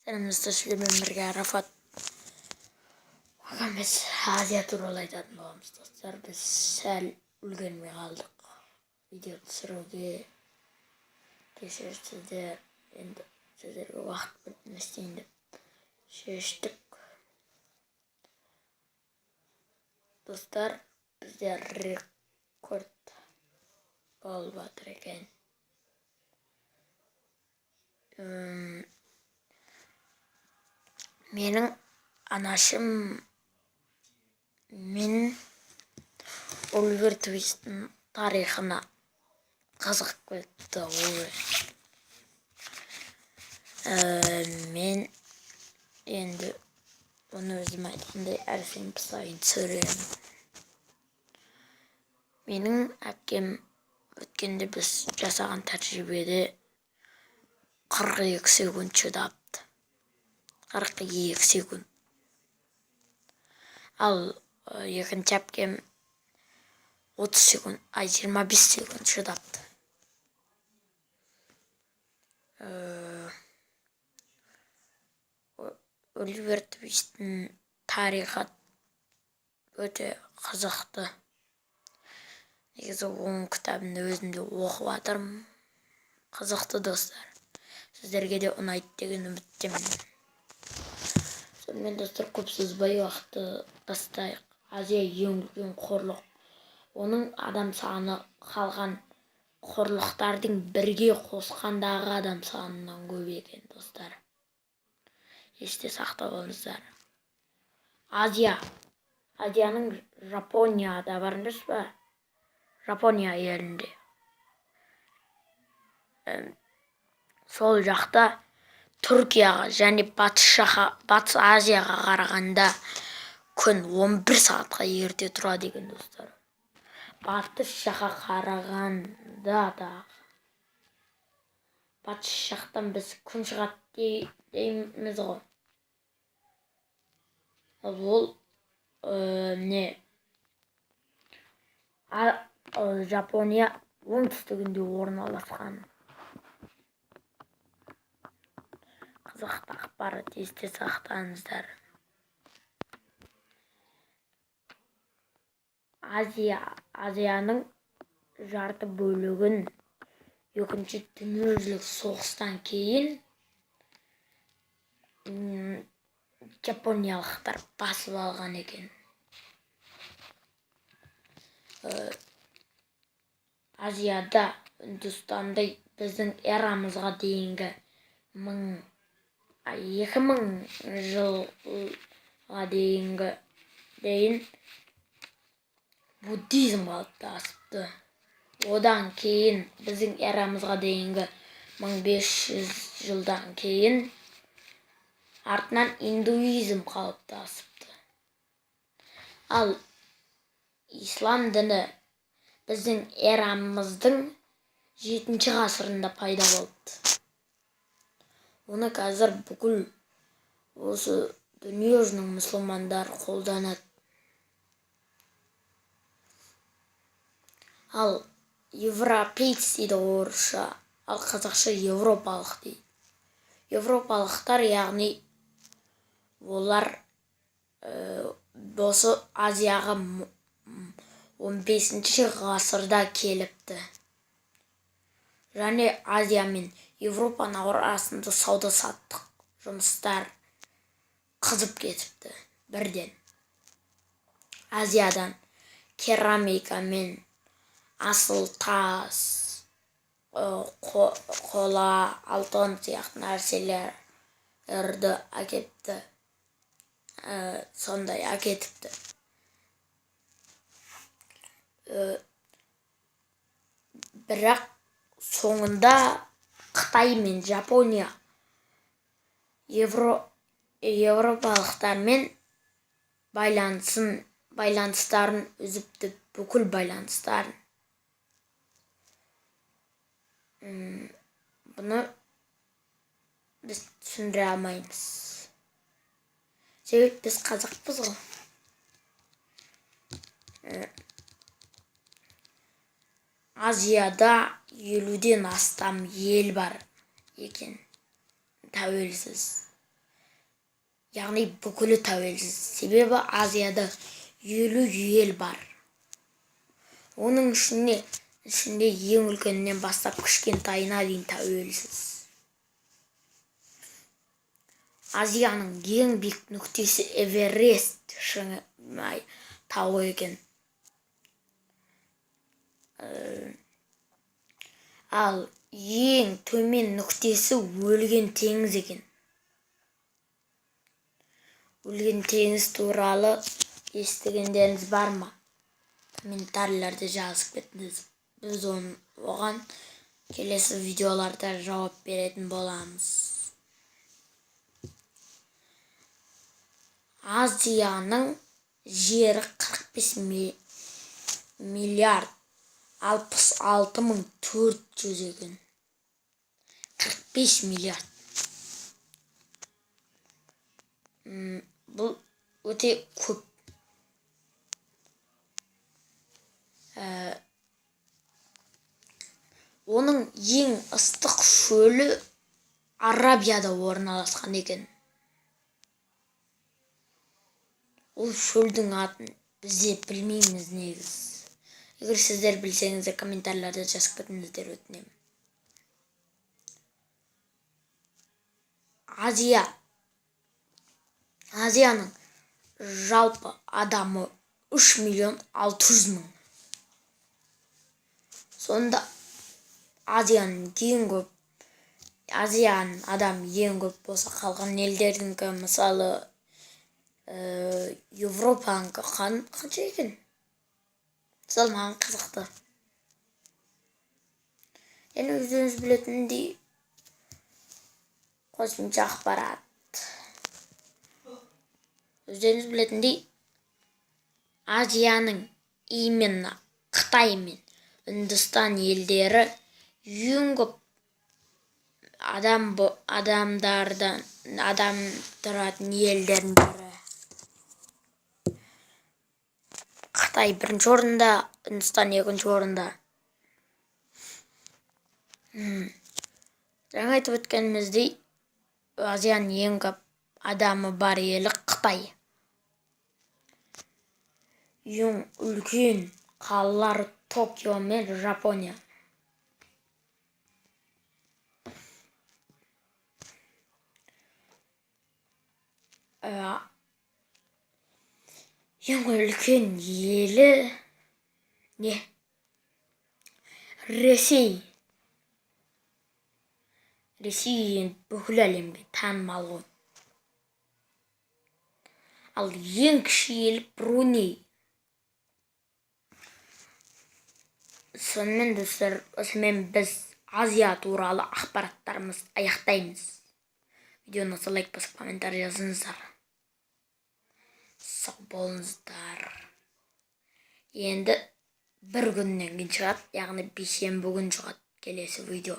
Yanımızda Süleyman Birge Arafat. Bakın biz Azия туралы айтатын боламыз достар. Biz сәл үлгермей қалдық. Видео түсіруге кешірсіздер. Енді сіздерге уақыт бітместейін деп шештік. Достар, бізде рекорд болып жатыр екен. Менің анашым мен Оливер Твистің тарихына қызығып кетті. Мен енді оны өзім айтқандай әр сенбі сайын түсіремін. Менің әпкем өткенде біз жасаған тәжірибеде 42 секунд шыдапты. 42 секунд. Ал екінші әпкем 30 секунд, 25 секунд шыдапты. Оливер Твистің тарихы өте қызықты. Негізі оның кітабын өзімде оқып жатырмын. Қызықты достар. Сіздерге де ұнайды деген үміттемін. Сонымен достар, көп созбай уақытты тастайық. Азия ең үлкен құрлық. Оның адам саны қалған құрлықтардың бірге қосқандағы адам санынан көп екен достар. Есте сақтап алыңыздар. Азияның Жапонияда бар емес па? Жапония елінде. Сол жақта Түркияға және Батыс Азияға қарағанда күн 11 сағатқа ерте тұрады екен достар. Батыс жаққа қарағанда да. Батыс жақтан біз күн шығады дейміз ғой. Ол Жапония оңтүстігінде орналасқан. Қызықты ақпарат, есте сақтаңыздар. Азияның жарты бөлігін екінші дүниежүзілік соғыстан кейін жапониялықтар басып алған екен. Азияда, Үндістанда біздің эрамызға дейінгі 2000 жылға дейін буддизм қалыптасыпты. Одан кейін біздің эрамызға дейінгі 1500 жылдан кейін артынан индуизм қалыптасыпты. Ал ислам діні біздің эрамыздың 7-ші ғасырында пайда болды. Оны қазір бүкіл осы дүниежүзінің мұсылмандары қолданады. Ал европейц дейді орысша, ал қазақша европалық дейді. Европалықтар, яғни олар осы Азияға 15-ші ғасырда келіпті. Және Азия мен Европаның арасында сауда-саттық жұмыстар қызып кетіпті бірден. Азиядан керамика мен асыл тас, қола, алтын сияқты нәрселерді әкетіпті. Сондай әкетіпті. Бірақ соңында Қытай мен Жапония европалықтармен байланыстарын үзіпті, бүкіл байланыстарын. Бұны біз түсіндіре алмаймыз. Себебі біз қазақпыз ғой. Азияда 50-ден астам ел бар екен, тәуелсіз. яғни бүкілі тәуелсіз. Себебі Азияда 50 ел бар. Оның ішінде ең үлкенінен бастап кішкентайына дейін тәуелсіз. Азияның ең биік нүктесі Эверест шыңы тауы екен. Ал ең төмен нүктесі өлген теңіз екен. Өлген теңіз туралы естігендеріңіз бар ма? Комментарийлерде жазып кетіңіз. Біз оған келесі видеоларда жауап беретін боламыз. Азияның жері 45 миллиард 66.400 екен. 45 миллиард. Бұл өте көп. Оның ең ыстық шөлі Арабияда орналасқан екен. Ол шөлдің атын бізде білмейміз негіз. Егер сіздер білсеңіздер комментарийлерде жазып кетіңіздер, өтінемін. Азияның жалпы адамы 3.600.000. Сонда Азияның адам ең көп болса, қалған елдердіңкі, мысалы Европанікі қанша екен? Сол маған қызықты. Енді өздеріңіз білетіндей қосымша ақпарат. Өздеріңіз білетіндей Азияның именно Қытай мен Үндістан елдері ең көп адам тұратын елдердің бірі. Қытай бірінші орында, Үндістан екінші орында. Жаңа айтып өткеніміздей, Азияның ең көп адамы бар елі Қытай. Ең үлкен қалалары Токио мен Жапония. Ең үлкен елі Ресей. Ресей бүкіл әлемге танымал. Ал ең кіші ел Бруней. Сонымен достар, осымен біз Азия туралы ақпараттарымыз аяқтаймыз. Видеоны лайк басып, комментарий жазыңыздар. Сау болыңыздар. Енді бір күннен кейін шығады, яғни бейсенбі күн шығады келесі видео.